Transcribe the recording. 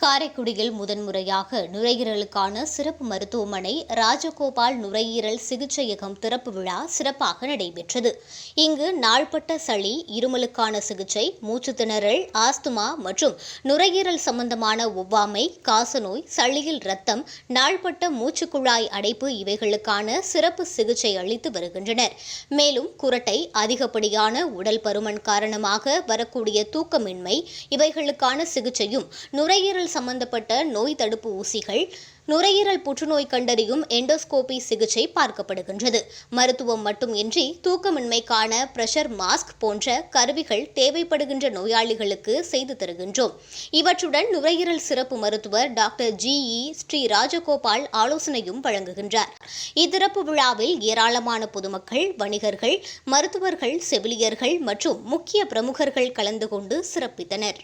காரைக்குடியில் முதன்முறையாக நுரையீரலுக்கான சிறப்பு மருத்துவமனை ராஜகோபால் நுரையீரல் சிகிச்சையகம் திறப்பு விழா சிறப்பாக நடைபெற்றது. இங்கு நாள்பட்ட சளி, இருமலுக்கான சிகிச்சை, மூச்சுத்திணறல், ஆஸ்துமா மற்றும் நுரையீரல் சம்பந்தமான ஒவ்வாமை, காசநோய், சளியில் இரத்தம், நாள்பட்ட மூச்சுக்குழாய் அடைப்பு இவைகளுக்கான சிறப்பு சிகிச்சை அளித்து வருகின்றனர். மேலும் குரட்டை, அதிகப்படியான உடல் பருமன் காரணமாக வரக்கூடிய தூக்கமின்மை இவைகளுக்கான சிகிச்சையும், நுரையீரல் சம்பந்தப்பட்ட நோய் தடுப்பு ஊசிகள், நுரையீரல் புற்றுநோய் கண்டறியும் எண்டோஸ்கோபி சிகிச்சை பார்க்கப்படுகின்றது. மருத்துவம் மட்டுமின்றி தூக்கமின்மைக்கான பிரஷர் மாஸ்க் போன்ற கருவிகள் தேவைப்படுகின்ற நோயாளிகளுக்கு செய்து தருகின்றோம். இவற்றுடன் நுரையீரல் சிறப்பு மருத்துவர் டாக்டர் ஜி.இ. ஸ்ரீ ராஜகோபால் ஆலோசனையும் வழங்குகின்றார். இத்திறப்பு விழாவில் ஏராளமான பொதுமக்கள், வணிகர்கள், மருத்துவர்கள், செவிலியர்கள் மற்றும் முக்கிய பிரமுகர்கள் கலந்து கொண்டு சிறப்பித்தனர்.